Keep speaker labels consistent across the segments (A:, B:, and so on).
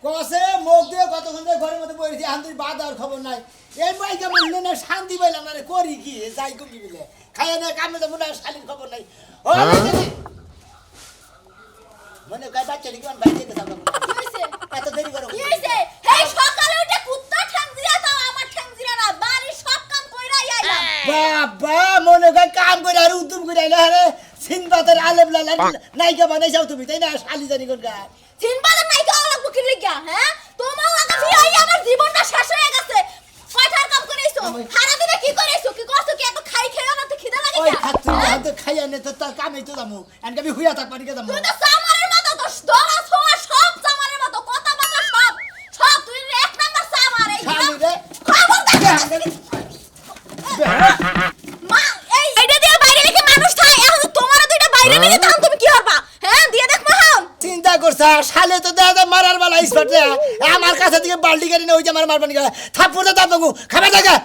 A: কসে মুখ দিয়ে কতক্ষণ ধরে ঘরের মধ্যে বইছি এখন তুই বাদ আর খবর নাই এই মাইকে বললে না শান্তি পাইলাম না রে করি কি যাই করি বলে খাইয়া না কামে যাবো না শালির খবর নাই ও মনে কয় বাচ্চা দিকে বাইরে যেতে যাবো
B: কি হইছে
A: এত দেরি করো
B: কি হইছে এই সকালে উঠে কুত্তা ঠ্যাং দিয়া দাও আমার ঠ্যাং দিয়া না বাড়ি সব কাম কইরাই আইলাম
A: বাবা মনে কয় কাম করে আর উদ্যম করে আইলা রে সিনবাতের আলেম লালা নাইকা বানাইছাও তুমি তাই না শালি জানি কোন গা
B: সিনবাদের নাই গাও লাগবো কি লিগা হ্যাঁ তোমার লাগা বিয়াই আমার জীবনটা শেষ হয়ে গেছে কয়টার কাম করেছো সারা দিনে কি করেছো কি করছো কি এত খাই খেয়ে না তো খিদা লাগে
A: ওই
B: না
A: খাচ্ছি তো খাইয়া নে তো তার কামই তো যামু এনকে আমি হুইয়া থাক পারি কে যামু
B: তুই তো সামারের মতো তো দরা ছোয়া সব সামারের মতো কথা বাতা সব সব তুই এক নাম্বার সামার এই
A: শালি রে
B: মা এই এইটা দিয়ে বাইরে রেখে মানুষ থাকে এখন তোমার দুইটা বাইরে নিয়ে তখন তুমি কি করবা হ্যাঁ দিয়ে দেখ মাহাম
A: চিন্তা করছা শালে তো দাদা মারার বালা স্পটে আমার কাছে থেকে বালতি গাড়ি না ওই যে আমার মারবানি গেল থাপ্পড় দাও বাবু খাবার জায়গা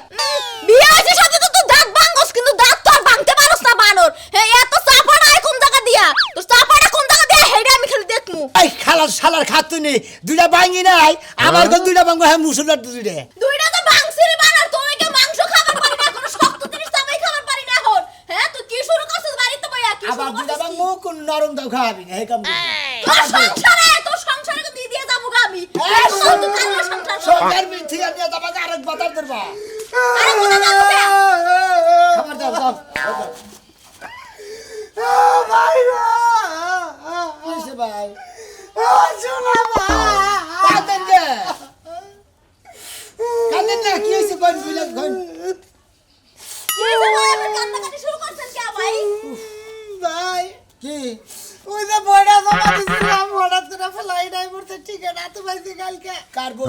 B: বিয়ে আছে সাথে তো তুই দাঁত ভাঙছস কিন্তু দাঁত তো আর ভাঙতে পারছ না বানর এই এত চাপাটা কোন জায়গা দিয়া তোর চাপাটা কোন জায়গা দিয়া হেডা আমি খালি দেখমু
A: এই খালার শালার খাতুনি দুইটা ভাঙি নাই আমার কোন দুইটা ভাঙবো হ্যাঁ মুসুলার দুইটা
B: দুইটা তো ভাঙছিস বানর তুমি কি মাংস খাবার পারি না কোনো শক্ত জিনিস চাপাই খাবার পারি না এখন হ্যাঁ তুই কি শুরু করছিস বাড়িতে বইয়া কি
A: আবার
B: শুরু
A: দুইটা
B: করছিস
A: ভাঙবো কোন নরম দাও খাওয়াবি না এই কাম
B: তোর সংসারে তো দিয়ে যাবো গা আমি তুই কান্না সংসার
A: সরকার মিথ্যে আমি তোমাকে আরেক বাতার ধরবা
B: আরে কোন যাবো
A: খাবার দাও দাও
C: ভাই
A: কিসে ভাই
C: শোনা ভাই
A: কাঁদেন যে কাঁদেন না কি হয়েছে কোন বুঝলেন কোন
B: এই যে ভাই আপনি কান্নাকাটি শুরু করছেন কে ভাই
C: ভাই
A: কি
C: ওই যে বড়া জমা দিছিলাম হঠাৎ করে ফেলাই নাই পড়তে ঠিক আছে তো পাইছি কালকে
A: কার বউ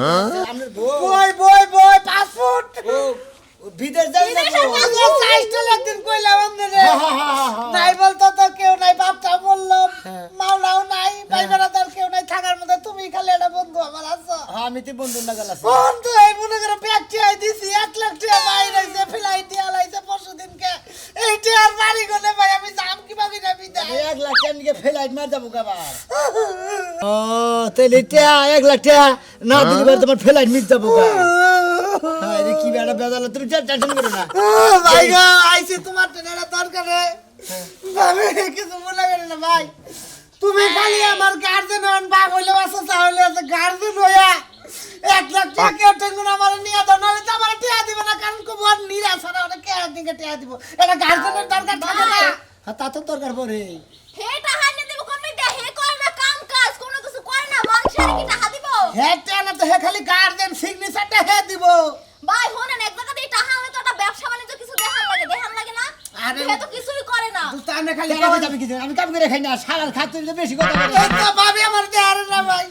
A: আপনার বউ
C: বই 5 ফুট
A: ও বিদেশ যাই
B: বিদেশের
A: যাবো
B: বউ।
C: আগে সাইজটা একদিন কইলাম আপনারে
A: হ্যাঁ।
C: নাই বলতো তো কেউ নাই বাপটা বললাম
A: হ্যাঁ।
C: মাওলাও নাই ভাই বেড়াদার কেউ নাই থাকার মধ্যে তুমি খালি একটা বন্ধু আমার আছো
A: আমি তো বন্ধু না গেলাম
C: বন্ধু এই মনে করে ব্যাগ টিয়াই দিছি 1 লাখ টাকা বাইরে হইছে ফ্লাইট দিয়ে আলাইছে পরশু দিনকে এই টিয়ার বাড়ি গনে ভাই আমি জাম কি ভাবি না বিদায়
A: 1 লাখ টাকা ফ্লাইট মার যাবো কাবার ও তাহলে 1 লাখ টাকা না দিলে তোমার ফ্লাইট মিট যাবো গা আরে কি বেড়া বেদাল তুমি টেনশন করো না
C: ভাই গো আইছি তোমার টেনারা দরকারে ভাবে কিছু মনে করে না ভাই তুমি খালি আমার গার্জেন হন বাপ হইলে বাসা চাইলে গার্জেন হইয়া 1 লাখ টাকা কেউ টেনগুন আমার নিয়ে দাও নাহলে তো আমার টিয়া দিবে না কারণ খুব নিরাশ না ওটা কে দিকে টিয়া দিব এটা গার্জেনের দরকার থাকে না
A: হ্যাঁ তা তো দরকার পড়ে
B: হেটা হাইনে দেব কোন মিটা হে করে না কাম কাজ কোনো কিছু করে না মানুষের কি টাকা দিব
C: হে টিয়া না তো হে খালি গার্জেন সিগনেচারটা হে দিব
B: ভাই হনেন এক জায়গা দিয়ে টাকা হলে তো একটা ব্যবসা বাণিজ্য কিছু দেখান লাগে না
C: আরে
B: হে তো কিছুই করে না
C: তুই তাহলে খালি
A: আমি কি আমি কাম করে খাই না সারার খাতে বেশি কথা বলে
C: এই তো ভাবি আমার দেয়ার না ভাই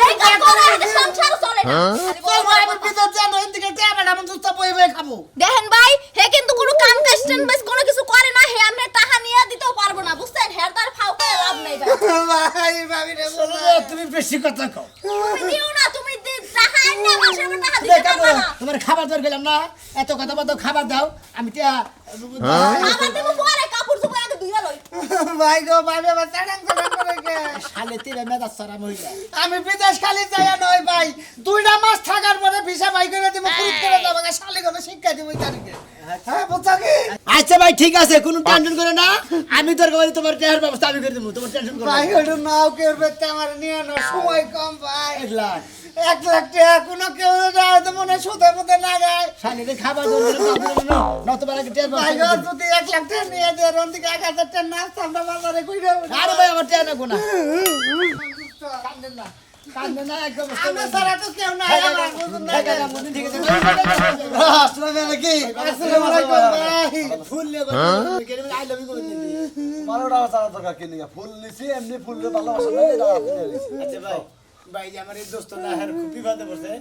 B: এই কাজ করে এটা সংসার চলে না খালি
C: তোর
B: বড়
C: ভাই
B: বড়
C: আমার
B: কথা।
C: ভিতর জানো এদিকে টিয়া বেটা আমি দুধ বই বই খাবো
B: দেখেন ভাই হে কিন্তু কোনো কাম কাজ স্ট্যান্ড কোনো কিছু করে না হে আমরা টাকা নিয়ে দিতেও পারবো না বুঝছেন হের তার ফাও করে লাভ নাই ভাই
C: ভাই ভাবি রে
A: তুমি বেশি কথা কও
B: তুমি দিও না তুমি টাকা আইনা মাসের পর টাকা দিতে পারবে না
A: তোমার খাবার দর গেলাম না এত কথা বলতো খাবার দাও আমি টিয়া
B: আমার দেবো পরে কাপড় চোপড় আগে ধুইয়া লই
C: ভাই গো ভাবি আমার চাড়াং চাড়াং করে গে
A: শালে তেরে মেজাজ সারাম হয়ে যায়
C: আমি বিদেশ খালি যাইয়া নয় ভাই 2টা মাস থাকার পরে ভিসা বাই করে দেব পুরুত করে দেব শালি গো শিক্ষা দিব তারিখে হ্যাঁ বুঝছো কি
A: আচ্ছা ভাই ঠিক আছে কোনো টেনশন করো না আমি তোর কাছে তোমার টিয়ার ব্যবস্থা আমি করে দেবো তোমার টেনশন করো
C: ভাই ওটা নাও কেউ বেতে আমার নিয়ে না সময় কম ভাই
A: 1 লাখ
C: 1 লাখ টাকা কোনো কেউ না তো মনে সুদে মুদে না গায়
A: শালে খাবার দর গেলাম না তোমার আগে টিয়ার
C: ভাই গো
A: ব্যবস্থা
C: যদি 1 লাখ টাকা নিয়ে দে রন দিকে 1000 টাকা নাস্তা আমরা বাজারে কইরা
A: আরে ভাই আমার টিয়া না কান্দেন না কান্দেন না একদম
C: আমরা সারা তো কেউ নাই আমার বুঝুন না
A: ঠিক আছে
C: আসসালামু আলাইকুম আসসালামু আলাইকুম ভাই
A: ফুল নিয়ে আই লাভ ইউ করে দিবি
D: বারোটা বাচ্চা দরকার কিনে ফুল নিছি এমনি ফুল ভালোবাসা লাগে
A: আচ্ছা ভাই ভাই যে আমার এই দোস্ত না হার খুব বিপদে পড়ছে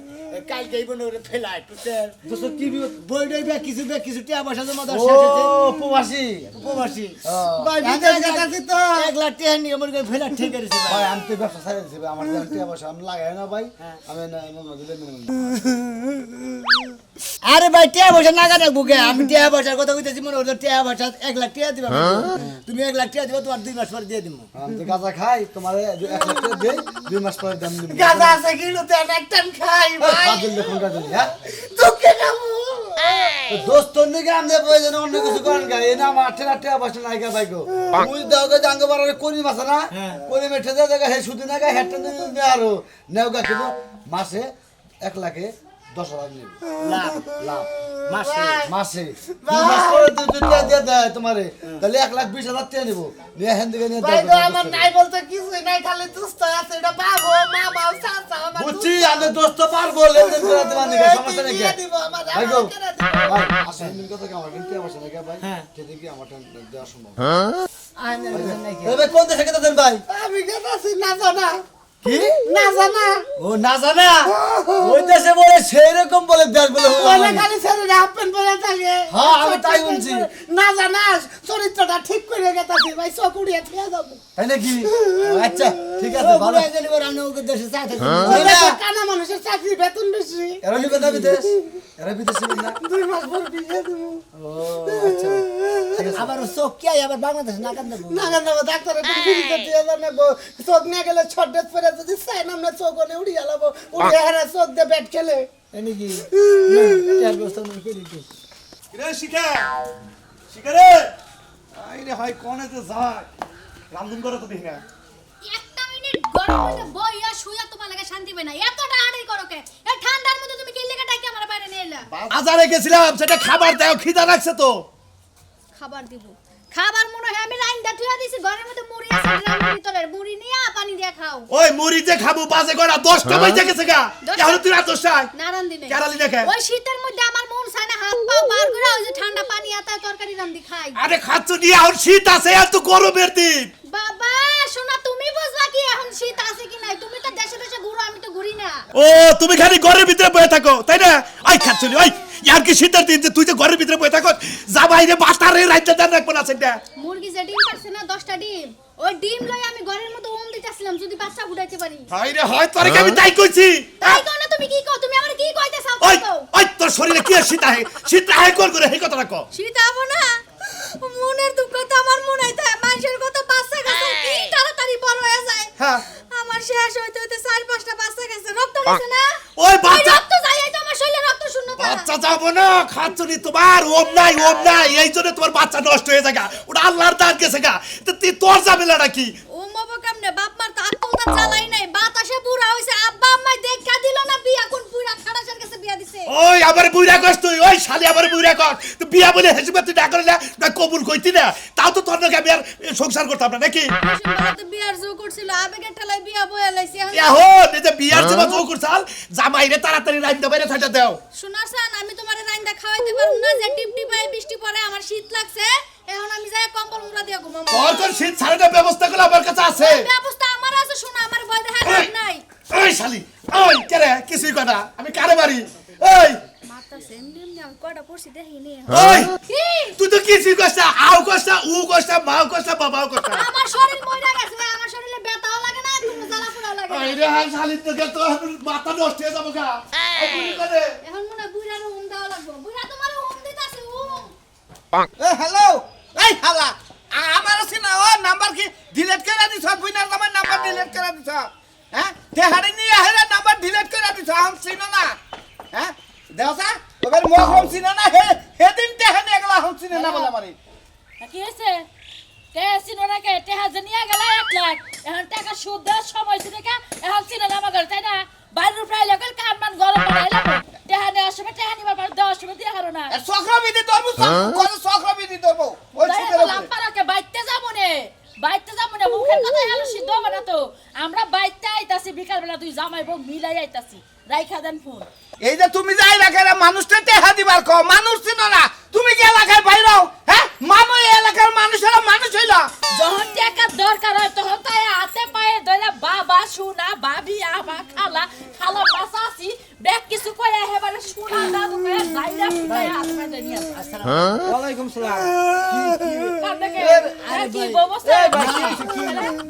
A: কাল যাইব না ওরে ফেলাই টুটের
D: দোস্ত কি
A: বই ডই ব্যাগ কিছু টিয়া পয়সা জমা দেওয়ার শেষ হয়েছে
D: উপবাসী
A: উপবাসী
C: ভাই বিদেশ গেছি তো
A: 1 লাখ টাকা নিয়ে আমার ফেলা ঠিক করেছে
D: ভাই
A: ভাই
D: আমি তো ব্যবসা ছাড়ে দিছি ভাই আমার যেন টিয়া পয়সা আমি লাগাই না ভাই আমি না এমন দিলে
A: আরে ভাই টিয়া পয়সা নাগা রাখবো কে আমি টিয়া পয়সার কথা কইতেছি মনে হলো টিয়া পয়সা 1 লাখ টাকা দিবা তুমি 1 লাখ টাকা দিবা তোমার 2 মাস পরে দিয়ে দিমু
D: আমি তো গাঁজা খাই তোমার 1 লাখ টাকা দেই 2 মাস পরে দাম
C: গাঁজা আছে কিন্তু তো একটা খাই ভাই
D: বাদল দেখুন গাদল হ্যাঁ
C: তোকে খাবো
D: তো দোস্ত নিকে আমনে প্রয়োজন অন্য কিছু করেন গা এনা আমার টেয়া বসে নাই গা বাইকো মুই দাওগে জাঙ্গ বারে করি মাছ না করি মেঠে দে জায়গা হে সুদি না গা হেটে নে আরো নেওগা কিন্তু মাসে 1 লাখে 10,000 নিবে
A: লাভ
D: লাভ
A: মাসে
D: মাসে 2 মাস পরে তুই দিয়ে দে তোমারে তাহলে 1,20,000 টাকা নিব নিয়ে হেন দিকে নিয়ে
C: ভাই তো আমার নাই বলতে কিছুই নাই খালি দুষ্ট আছে এটা বাবু মামা চাচা আমার
D: বুঝছি আমি দোস্ত পারবো লেনদেন করে দেব না সমস্যা নেই
C: দিয়ে দিব আমার
D: ভাই গো
C: আমার করে দিব।
D: ভাই আসেন দিন কথা কি আমার কিন্তু বসে নাকি ভাই
A: হ্যাঁ।
D: সেদিন কি আমার দেওয়া সম্ভব
A: আইনের বুঝেন নাকি
D: ভাই কোন দেশে কেটে দেন ভাই
C: আমি গেছি না জানা
D: কি
C: না জানা
D: ও না জানা ওই দেশে বলে সেই রকম বলে দেশ বলে
C: বলে খালি ছেলে হাফ প্যান্ট পরে থাকে
D: হ্যাঁ, আমি তাই বলছি।
C: না জানাস চরিত্রটা ঠিক করে গেতাছি ভাই চোখ উড়িয়ে খেয়ে যাবো
D: তাই নাকি আচ্ছা ঠিক
A: ও
D: আছে ভালো
A: বুড়া গেলি করে আমি ওকে দেশে চাই থাকি
D: ওই না,
C: কানা মানুষের চাকরি বেতন বেশি
D: এরা নিবে না বিদেশ এরা বিদেশ নিবে না
C: 2 মাস পর বিয়ে দেবো
D: ও আচ্ছা
A: আবার ও চোখ কি আবার বাংলাদেশ না কান দেবো
C: না কেন ডাক্তারের ফ্রিতে দিয়ে জানাবো চোখ নিয়ে গেলে ছটে পরে যদি চাই না আমরা চোখ ওনে উড়িয়ে লাবো উড়িয়ে হারা চোখ দিয়ে ব্যাট খেলে
A: নাকি চার বছর মনে করি কি
E: রে শিখা শিখা রে আইরে হয় কোনেতে যায় রামধুন করে তো দেখি না
B: একটা মিনিট গরম হইলে বইয়া শুইয়া তোমার লাগে শান্তি পাই না এতটা আড়াই করো কে এই ঠান্ডার মধ্যে তুমি কি লেগে ডাকি আমার বাইরে নিয়ে এলা
E: বাজারে গেছিলাম সেটা খাবার দাও খিদা লাগছে তো
B: খাবার দিব খাবার মনে হয় আমি লাইন দা থুয়া দিছি ঘরের মধ্যে মুড়ি আছে ড্রামের ভিতরে মুড়ি নিয়া পানি দিয়া খাও
E: ওই মুড়ি যে খাবো বাজে করা 10টা বাজে গেছে গা
B: দশটা?
E: এখন তুই রাত 10টায়
B: নারান দিনে
E: কেরালি দেখে
B: ওই শীতের মধ্যে আমার মন চায় না হাত পা বার করে ওই যে ঠান্ডা পানি আতা তরকারি রান্দি খাই
E: আরে খাচ্ছ নিয়ে এখন শীত আছে এত গরমের দিন
B: বাবা শোনা তুমি বুঝবা কি এখন শীত আছে কি নাই তুমি তো দেশে দেশে ঘুরো আমি তো ঘুরি না
E: ও তুমি খালি ঘরের ভিতরে বসে থাকো তাই না আই খাচ্ছ নি ওই ইয়ার কি শীতের দিন যে তুই যে ঘরের ভিতরে বসে থাকো যা বাইরে বাতারে রাইতে দেন রাখবো না সেটা
B: মুরগি যে ডিম পারছে না 10টা ডিম ওই ডিম লই আমি ঘরের মধ্যে ওম দিতেছিলাম যদি বাচ্চা ফুটাইতে পারি
E: হাইরে হয় তোরে কি আমি তাই কইছি
B: তাই কও না তুমি কি কও তুমি আমার কি কইতে চাও
E: ওই
B: কও
E: ওই তোর শরীরে কি শীত আহে কোন করে এই কথাটা কও
B: শীত আবো না মনের দুঃখ তো আমার মনে হইতে মানুষের কত বাচ্চা গেছে কি তাড়াতাড়ি বড় হয়ে যায়
E: হ্যাঁ
B: আমার শেষ হইতে হইতে 4-5টা বাচ্চা গেছে রক্ত গেছে না
E: ওই বাচ্চা
B: রক্ত যাই তো আমার শরীরে রক্ত শূন্যতা
E: বাচ্চা যাবো না খাচ্ছনি তোমার ওম নাই এই জন্য তোমার বাচ্চা নষ্ট হয়ে যায় গা। ওটা আল্লাহর দান গেছে গা তো তুই তোর ঝামেলাটা কি
B: ও মব কেমনে বাপ মার তো আত্মটা চালাই নাই বাতাসে পুরা হইছে আব্বা আম্মা দেখা দিল না বিয়া কোন পুরা খাড়াসের কাছে বিয়া দিছে
E: ওই আবার বুইরা কস তুই ওই শালি আবার বুইরা কস তুই বিয়া বলে হেসে তুই ডাকলে না কবুল কইতি না তাও তো তোর নাকি আমি আর সংসার করতাম না নাকি
B: তো বিয়ার জো করছিল আবেগে ঠেলাই বিয়া বয়া লাইছে
E: এখন এই যে বিয়ার যে জো করছাল জামাইরে তাড়াতাড়ি রাইন্দা বাইরে থাকতে দাও
B: শোনাছেন আমি তোমারে রাইন্দা খাওয়াইতে পারুম না যে টিপটি পায়ে বৃষ্টি পড়ে আমার শীত লাগছে এখন আমি যাই কম্বল মুড়া দিয়া ঘুমাবো
E: তোর তোর শীত ছাড়ানোর ব্যবস্থা গুলো আমার কাছে আছে
B: ব্যবস্থা আমার আছে শোনা আমার ভয় দেখা লাভ নাই
E: ওই শালি ওই কেরে কিছুই কথা আমি কারে মারি ওই
B: মাথা সেমনি আমি কয়টা পড়ছি দেখিনি
E: ওই
B: কি
E: তুই তো কিছুই কস না আও কস না উ কস না মাও কস না বাবাও কস না
B: আমার শরীর মইরা গেছে আমার শরীরে ব্যথাও লাগে না কোনো জ্বালা পোড়াও লাগে না।
E: ওই রে হাল শালি তো গে তো মাথা নষ্ট হয়ে যাবো গা ওই বুড়ি করে
B: এখন মনে হয় বুইড়ার হুম দেওয়া লাগবে বুইড়া তোমার হুম দিতাছে হুম
C: এ হ্যালো এই হালা আমার আছে না ও নাম্বার কি ডিলিট করে দিছ বুইনার আমার নাম্বার ডিলিট করে দিছ হ্যাঁ দেহারি নিয়ে হেরা নাম্বার ডিলিট করে দিছ আম চিনো না হ্যাঁ দেওসা ওবের মুখ হম চিনো না হেদিন দেহানি এগুলা হম চিনো না বলে মারি
F: কি হয়েছে কে চিনো না কে টেহা জানিয়া গেল 1 লাখ এখন টাকা সুদ দেওয়ার সময় ছিল কে এখন চিনো না আমার ঘরে তাই না বাইরের প্রায় লোকাল কারমান গরম বানাইলাম টেহা নেওয়ার সময় টেহা নিবার পর দেওয়ার সময় দিয়ে হারো না
C: চক্রবিধি ধরবো কোন চক্রবিধি ধরবো ওই
F: তাই
C: শীতের
F: তো
C: উপরে।
F: লাম্পারাকে বাইতে যাবো না মুখের কথা হলো সিদ্ধ হবে না তো আমরা বাইতে আইতাছি বিকালবেলা তুই জামাই বউ মিলাই আইতাছি রাইখা দেন ফোন
C: এই যে তুমি যাই রাখে মানুষটা টেহা দিবার কো মানুষ চিনো না তুমি কি এলাকায় বাইরাও হ্যাঁ মানুষ এই এলাকার মানুষেরা মানুষ হইল
F: যখন টাকা দরকার হয় তখন তাই হাতে পায়ে ধরে বাবা সোনা ভাবি আমা খালা খালা বাসাসি ব্যাগ কিছু কয়ে হেবারে সোনা দাদু কয়ে যাইরা ফুটায় হাত পায়ে ধরে নিয়ে আসে
C: ওয়ালাইকুম সালাম
F: কান্দকে
A: আরে
F: কি
A: ভাই,
F: ববস্থা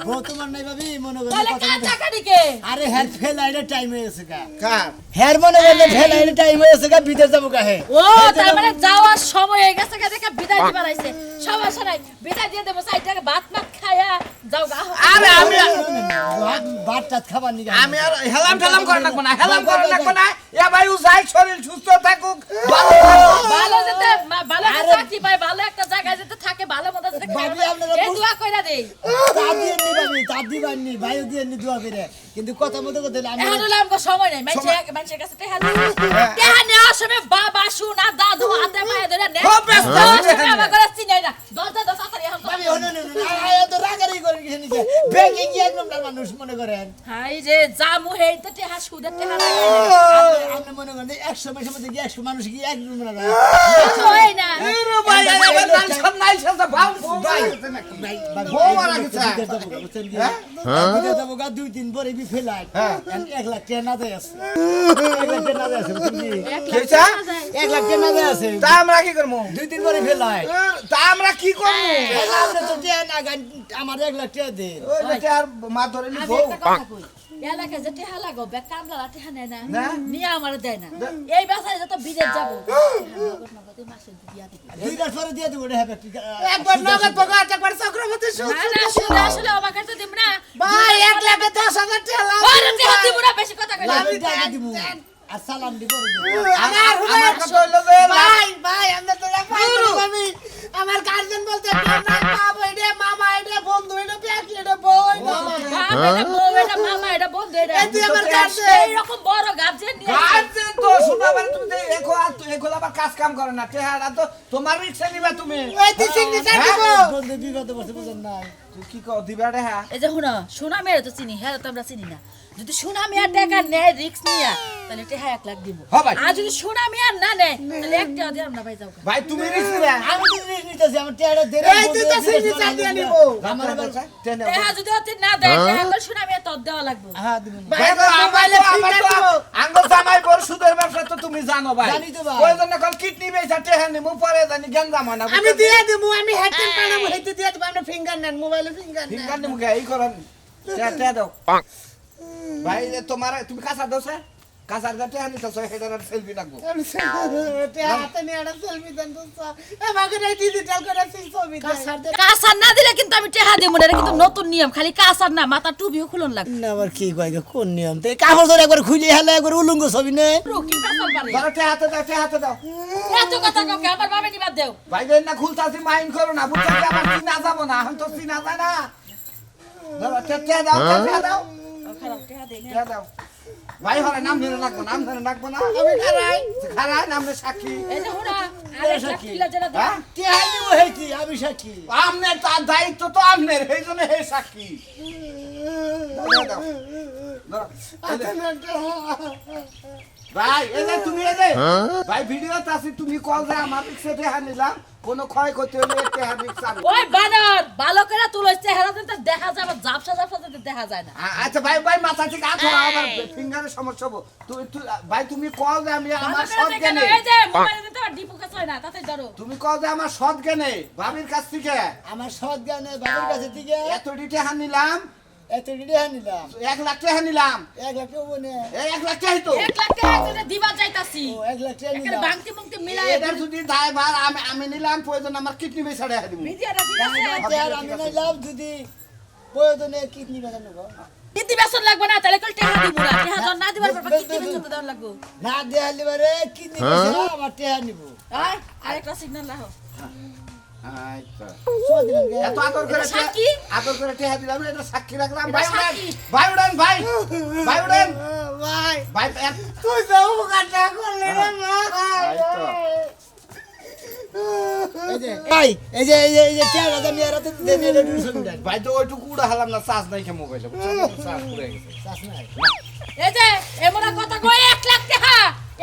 A: বউ তোমার নাই ভাবি মনে করে
F: বলে
A: কথা
F: কাজ
A: বলতে-
F: টাকাডিকে
A: আরে হের ফেল আইলে টাইম হয়ে গেছে গা
C: কার
A: হের মনে করে ফেল আইলে টাইম হয়ে গেছে গা বিদেশ যাবো গা হে
F: ও তার মানে যাওয়ার সময় হয়ে গেছে দেখে বিদায় দিবার আইছে গেছে সমস্যা নাই বিদায় দিয়ে দেবো 4 টাকা ভাত খায়া যাও গা
C: আরে আমি
A: ভাত টাত খাবার নিয়ে
C: আমি আর হেলাম ঠেলাম করে রাখবো না হেলাম করে রাখবো না এ ভাই ও যাই শরীর সুস্থ থাকুক
F: ভালো যেতে ভালো একটা চাকরি পায় ভালো একটা জায়গায় যেতে থাকে ভালো মতো থাকে
A: ভাবি আপনারা
F: এই দোয়া কইরা দেই
A: তা দিয়ে নি ভাবি তা দিবানি ভাইও দিয়ে নি দোয়া করে কিন্তু কথা মতো কথা আমি
F: এখন হলো আমাকে সময় নাই মানুষের কাছে টেহা নেওয়ার সময় বাবা শুনা দাদু হাতে পায়ে ধরে নে
C: খুব ব্যস্ত আছে।
F: আমার করে চিনাই না দরজা দরজা তাড়াতাড়ি এখন
A: ভাবি হনো আয় তো রাগারি করে কিছু নিতে ব্যাংকে গিয়ে একদম মানুষ মনে করেন
F: হাই রে জামু হেই তো টেহা সুদের টেহা
A: আপনি মনে করেন 100 মাসের মধ্যে কি 100 মানুষ কি একজন মনে করেন
F: হয় না
C: এরে ভাই আমার নাল সব নাই সব ভাও ভাই বউ মারা গেছে।
A: বিদেশ যাবো গা 2-3 পরে বি ফেলাই 1 লাখ টাকা না দেয় আছে 1 লাখ টাকা না দেয় আছে বুঝছেন কি
C: কেছা
A: 1 লাখ টাকা না দেয় আছে
C: তা আমরা কি করব
A: 2-3 পরে ফেলাই
C: তা আমরা কি করব
A: আপনি তো দেন না আমার 1 লাখ টাকা দেন
C: ওই বেটা আর মা ধরে
F: আমি
C: নিবো
F: একটা কথা কই এলাকায় যে টেহা লাগো বে কামলা টেহা নেয় না
C: না।
F: নিয়ে আমার দেয় না এই বাসায় যত বিদেশ যাবো নগদ মাসে দিয়া দিবি
A: 2 মাস পরে দিয়ে দেবো রে হ্যাঁ
C: একবার নগদ পকাত একবার চক্রবর্তী সুদ
F: না না শুনে আসলে অবাক তো দিব না
C: ভাই 1,10,000 টাকা লাভ
F: ওরে টেহা দিব না বেশি কথা কইলা
A: আমি টাকা দিব আর সালাম দিব
C: আমার কথা হইলো যে ভাই আমরা তো আমি আমার গার্জেন বলতে বাবা এটা মামা এটা বন্ধু এটা প্যাকি এটা বই
F: এটা বউ এটা মামা এটা বন্ধু এটা
C: এই তুই আমার গার্জেন
F: এইরকম বড় গার্জেন নিয়ে
C: গার্জেন তো শোনা মানে তুমি দেখো আর তুই এগুলো আবার কাজ কাম করে না টেহারা তো তোমার রিক্সা নিবা তুমি এই তুই সিগনেচার দিব
A: বন্ধু বিপদে বসে বুঝেন না
C: তুই কি কও দিবা রে হ্যাঁ
F: এই যে শুনো সোনা মেয়ের তো চিনি হ্যাঁ তো আমরা চিনি না যদি সোনা মেয়ের টাকা নেয় রিক্স নিয়া তাহলে টেহা 1 লাখ দিব
C: হ্যাঁ ভাই।
F: আর যদি সোনা মেয়ের না নেয় তাহলে 1 টাকা দিয়ে আমরা ভাই যাও
C: ভাই তুমি রিক্স নিবা
A: আমি তো জিনিস নিতেছি আমার টাকা দেন
C: এই তুই তো সিগনেচার দিয়ে নিব
A: আমার আবার
F: টেহা যদি অতি না দেয় টেহা করে সোনা মেয়ে তোর দেওয়া লাগবে
A: হ্যাঁ দিব
C: ভাই তো আমার তো আঙ্গুল জামাই বড় সুদের ব্যবসা তো তুমি জানো ভাই
A: জানি তো ভাই।
C: ওই জন্য কল কিডনি বেচা টেহা নিমু পরে জানি গেঞ্জাম হয় না
G: আমি দিয়ে দেবো আমি হেডটেন পাঠাবো হেডতে দিয়ে দেবো আমরা ফিঙ্গার নেন মোবাইলে ফিঙ্গার নেন
C: ফিঙ্গার নিমু গে এই করেন টেহা দাও ভাই এ তোমার তুমি কাঁচা দাও স্যার কাঁচা দাও টেহা নিতে সে হেডার সেলফি লাগবো
G: হাতে নিয়ে একটা সেলফি দেন তো আমাকে এই ডিজিটাল করে ছবি দেন
F: কাসার না দিলে কিন্তু আমি টেহা দেব না এটা কিন্তু নতুন নিয়ম খালি কাসার না মাথা টুপিও খুলন লাগবে
A: না আবার কি কয় গো, কোন নিয়ম তো কাপড় ধরে একবার খুলে হেলে একবার উলঙ্গ ছবি নে
F: রুকি কাসার বাড়ি
C: ধরো টেহা দাও
F: এত কথা কাকে আমার বাবা নিবাদ দেও
C: ভাই দেন না খুলতাছি মাইন্ড করো না বুঝছো কি আমার চিনা যাবো না এখন তো চিনা যায় না ধরো টেহা দাও
F: খারাপ টেহা দেই না
C: টেহা দাও ভাই হরে নাম ধরে রাখবো না
G: আমি খারাই
C: খারাই নামে সাক্ষী
F: এই যে হুনা আরে কিলা যেটা দেব
C: হ্যাঁ
A: টেহাই দিব হেকি আমি সাক্ষী
C: আমনের তার দায়িত্ব তো আমনের এই জন্য হে সাক্ষী দাও, দাও। ধরো, এই যে। ভাই এই যে তুমি এই যে ভাই ভিডিও আছে তুমি কল যে আমার রিক্সা টেহা নিলাম কোনো ক্ষয় করতে হলে টেহা রিক্সা
F: ওই বানর ভালো করে তুলছ চেহারা তো দেখা যায় জাপসা তো দেখা যায় না
C: আচ্ছা ভাই মাথা থেকে আছো আমার ফিঙ্গারের সমস্যা হবো ভাই তুমি কল যে আমি আমার সৎ জ্ঞানে
F: এই যে মোবাইলে তো ডিপু কাছে হয় না তাতে ধরো
C: তুমি কল যে আমার সৎ জ্ঞানে ভাবির কাছ থেকে
A: আমার সৎ জ্ঞানে বাবার কাছে থেকে
C: এত টেহা নিলাম
A: এত টেহা নিলাম
C: 1 লাখ টাকা নিলাম
A: 1 লাখ টাকা বনে
C: এই 1 লাখ টাকাই তো
F: 1 লাখ টাকা করে দিবা যাইতাছি
A: ও 1 লাখ টাকা
F: এখানে
A: নিলাম
F: বাংতি মুংতি মিলাই
C: এটা যদি দায় ভার আমি নিলাম প্রয়োজন আমার কিডনি বেচাড়ে দিব
F: ভিডিওটা ঠিক আছে
A: টাকা আমি নিলাম যদি প্রয়োজনে কিডনি বানানো গো
F: কিডনি বেসন লাগবে না তাহলে কল টাকা দিব না টাকা জন না দিবার পর কিডনি বেসন তো দেওয়া লাগবে
A: না দেয়ালি বারে কিডনি বেচা আমার টাকা নিব
F: আয় আরেকটা সিগন্যাল লাও
C: আচ্ছা
A: সব দিন গে
C: এত আদর করে
F: এটা সাক্ষী?
C: আদর করে টেহা দিলাম এটা সাক্ষী রাখলাম
F: এটা
C: ভাই উড়ান
F: সাক্ষী।
C: ভাই উড়ান ভাই উড়ান
G: ভাই
C: ভাই
G: তুই তো উপকারটা করলে রে ভাই
A: এই যে টাকা আমি আর তো দেন এটা ডিউশন দেন
C: ভাই তো ওইটুকু উড়া হালাম না চার্জ নাই কে মোবাইলে চার্জ পুরো গেছে
A: চাষ নাই
F: এই যে এমন কথা কই 1 লাখ টাকা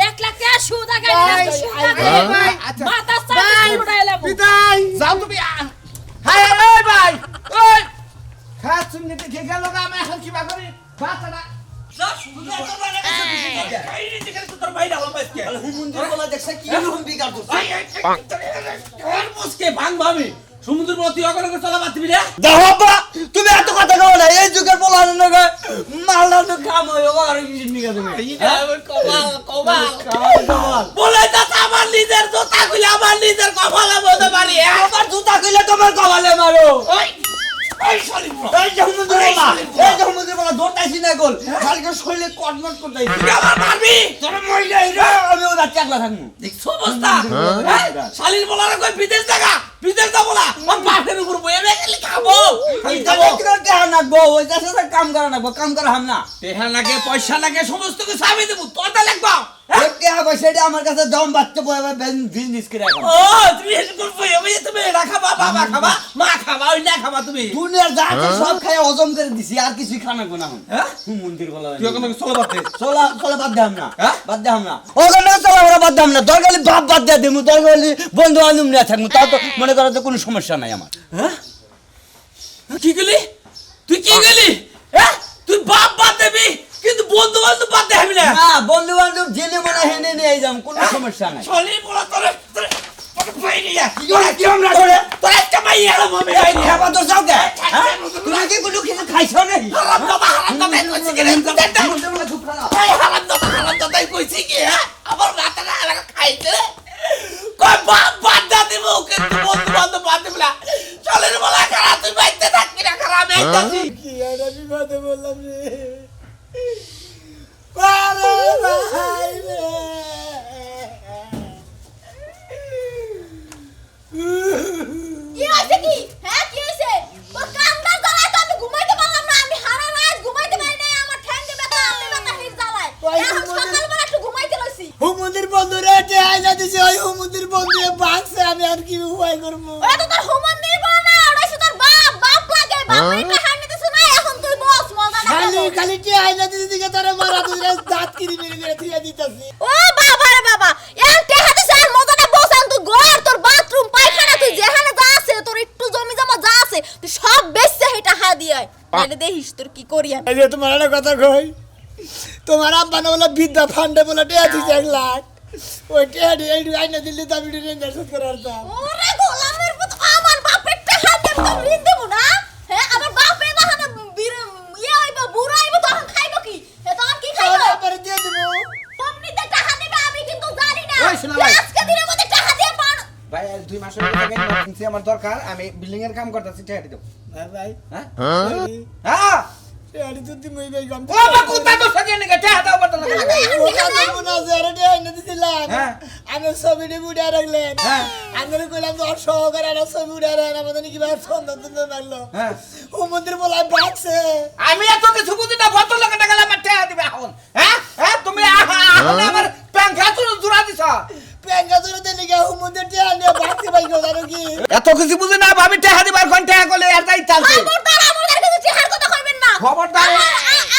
F: 1 লাখ টাকা সুদ আগে সুদ আগে
C: ভাই, আচ্ছা।
F: মাথা সাথে উড়া এলাম
G: বিদায়
C: যাও তুমি হাই ওই ভাই ওই খাস তুমি দেখে গেল না আমি এখন কি করি বাচ্চাটা
H: সমুদ্র প্রতি অগরকে চলা বাদ দিবি রে
E: দেখো বা
D: তুমি এত কথা কও না এই যুগের বলার না মালদা তো কাম হইও আর কিছু নিকে তুমি কমাল
C: বলে তো আমার নিজের জুতা খুলে আমার নিজের কপালে বলতে পারি
D: আমার জুতা কইলে তোমার কপালে মারো
C: ওই ওই শালি
D: এই জহমুদ্রে বলা দৌড়াইছি না গোল কালকে শরীরে কটমট করতেছি
C: তুই আমার মারবি
D: তোর মইলা ইরা আমি ওটা চাকলা থাকমু
C: দেখছো অবস্থা শালির বলার কই বিদেশ জায়গা বিদেশ যাব না আমার বাপের উপর বইয়ে গেলে খাবো
D: এই কাজে নাকবো ওই কাছে কাম করা নাকবো কাম করা হাম না
C: টেহা লাগে পয়সা লাগে সমস্ত কিছু আমি দেবো তোরটা লাগবা
D: কে হবে সেটা আমার কাছে দম বাচ্চা বয় বিজনেস করে এখন
C: ও তুমি হেন করবো আমি তুমি এটা খাবা বাবা খাবা মা খাবা ওই না খাবা তুমি
D: দুনিয়ার যা আছে সব খাই হজম করে দিছি আর কিছুই খানা গো না
C: হ্যাঁ
D: মন্দির বলা
C: তুই ওখানে চলো বাতে
D: চলা চলা বাদ দাম না
C: হ্যাঁ?
D: বাদ দাম না ওখানে চলা ওরা বাদ দাম না দরকারি বাপ বাদ দিয়ে দিমু দরকারি বন্ধু বান্ধব নিয়ে থাকবো তাও তো মনে করো তো কোনো সমস্যা নাই আমার
C: হ্যাঁ কি গেলি তুই কি গেলি হ্যাঁ তুই বাপ বাদ দেবি কিন্তু বন্ধু বান্ধব বাদ দেবি না
D: না বন্ধু বান্ধব জেনে মনে হেনে নিয়ে যাম কোনো সমস্যা নাই
C: শালি বলা তোরে তোরে পাইনিয়া
D: কি আমরা করে
C: তোর একটা মাই এলো মমে
D: এই খাবার তো যাও কে তুমি কি কোনো কিছু খাইছো নাকি
C: হারাম দাদা কইছি কি রে এই হারাম দাদা কইছি কি হ্যাঁ আমার রাতে না লাগা খাইতে কই বাপ বাদ দা দিব কিন্তু বন্ধু বান্ধব বাদ দিবি না শালির বলা খারা তুই বাইতে থাকবি না খারা আমি আইতাছি
G: কি একটা বিপদে বললাম রে আরে ভাই রে
B: কি হইছে কি হ্যাঁ কি হইছে তোর কান্দা জ্বালায় তো আমি ঘুমাইতে পারলাম না আমি সারা রাত ঘুমাইতে পারি নাই আমার ঠ্যাঙ্গে ব্যথা আমি ব্যথা হিট জ্বালায় এখন সকালবেলা একটু ঘুমাইতে লইছি
G: হুমুন্দির বন্ধু রে আইনা দিছে ওই হুমুন্দির বন্ধু বাঁচছে আমি আর কি উপায় করবো
B: ওটা তো তোর হুমান নিব না ওটা তোর বাপ বাপ লাগে বাপ এটা হান্ডি দিছ না এখন তুই বস মজা না
G: খালি খালি আইনা দিছে দিকে তোরে মারা দিছে দাঁত কিরি মেরে মেরে থিয়া দিতাছি
B: ও বাবা রে বাবা এর টেহা দিছ আর মজাটা বসান তুই ঘর তোর বাথরুম পায়খানা তুই যেখানে যা আছে তোর একটু জমি জমা যা আছে তুই সব বেচছে এটা হা দিয়ে তাহলে দেখিস তোর কি করি আমি
G: এই যে তোমার একটা কথা কই তোমার আব্বা না বলে বিদ্যা ফান্ডে বলে টেয়া দিছে 1 লাখ ওই টেয়া দিয়ে আইনা দিল্লি তো আমি রেঞ্জার শোধ করে আসতাম
B: ওরে গোলামের পুত আমার বাপের টাকা দেব তো ঋণ দেব না হ্যাঁ আমার বাপে না হানা ইয়ে হইব বুড়া হইব তখন খাইব কি হে তখন কি খাইব
G: পরে দিয়ে দিব
B: কোম্পানিতে টাকা দিবে আমি কিন্তু জানি না
C: ওই শোনা ভাই।
B: আজকে দিনের মধ্যে টাকা দিয়ে পান
C: ভাই আর 2 মাসের মধ্যে টাকা ইমার্জেন্সি আমার দরকার আমি বিল্ডিং এর কাম করতেছি টাকা দাও
G: ভাই
C: হ্যাঁ
G: হ্যাঁ
C: হ্যাঁ
G: টেয়ারি তো তুমি ভাই গম
C: ও বাবা কোথা তো সাজে নিকে টাকা দাও বটন লাগে হ্যাঁ।
G: আমি ছবিটি বুড়ে রাখলেন
C: হ্যাঁ।
G: আমি কইলাম তো আর সহকারে আর ছবি উড়ে রাখলেন আমাদের কি ভাবে সুন্দর সুন্দর লাগলো
C: হ্যাঁ
G: ও মন্দির বলাই বাঁচছে
C: আমি এত কিছু বুঝি না বটন লাগে টাকা আমার টাকা দিবে এখন হ্যাঁ হ্যাঁ তুমি এখন আমার প্যাঙ্খা তো জুরা দিছ
G: পেঙ্গা ধরে দিলি গে ও মন্দির টিয়া নিয়ে বাঁচছে ভাই গো জানো কি
C: এত কিছু বুঝি না ভাবি টাকা দিবার কোন টাকা কইলে আর যাই চালছে
B: খবরদার আমাদের কাছে চেহার কথা কইবেন না
C: খবরদার।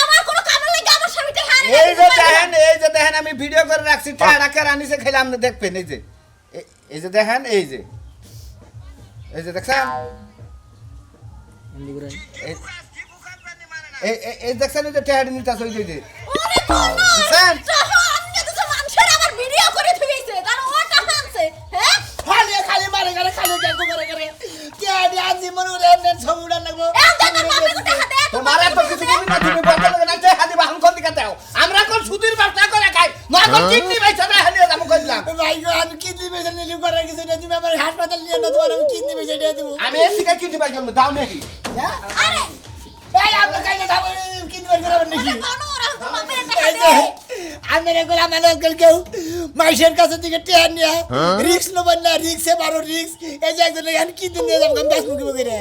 B: আমার কোনো কামে লাগে আমার স্বামীটা হারিয়ে
C: এই যে দেখেন আমি ভিডিও করে রাখছি টাকা কার আনিছে খেলে আপনি দেখবেন এই যে দেখেন এই যে দেখছেন এই দেখছেন এই যে টাকা নিতাছ ওই যে
B: ওরে কোন
C: স্যার।
B: আমি তো মানুষের আমার ভিডিও করে থুইছে কারণ ও টাকা আনছে হ্যাঁ
G: খালি খালি মারে করে খালি গল্প করে করে টিয়া দিয়ে আজি মনে করে এমন ছবি উড়ান লাগবো
B: এখন তো বাপে টাকা দে
C: তোমার এত কিছু বুঝি না তুমি বলতে লাগে না টাকা দিবা এখন কোন দিকে দাও আমরা কোন সুদির ব্যবসা করে খাই নয় কোন কিডনি বেচা না হানিয়ে যাবো কইলাম
G: ভাই গো আমি কিডনি পেশেন্ট নিয়ে করার কিছু না তুমি আমার হাসপাতাল নিয়ে না তোমার আমি কিডনি পেশেন্ট দিয়ে দেবো
C: আমি এর থেকে কিডনি বেচা দাও নাকি
B: আরে
G: এই আপনি কাইলে যাবো কিডনি বের করাবেন নাকি
B: কোন ওরা তো বাপের টাকা
G: এই
B: দে
G: যে আমি রেগুলা মানে কেউ মাইশের কাছে থেকে টিয়া নিয়ে রিক্স নেবেন না রিক্সে বারো রিক্স এই যে একজন কিডনি নিয়ে যাবো আমি 10 মুখে বকে রে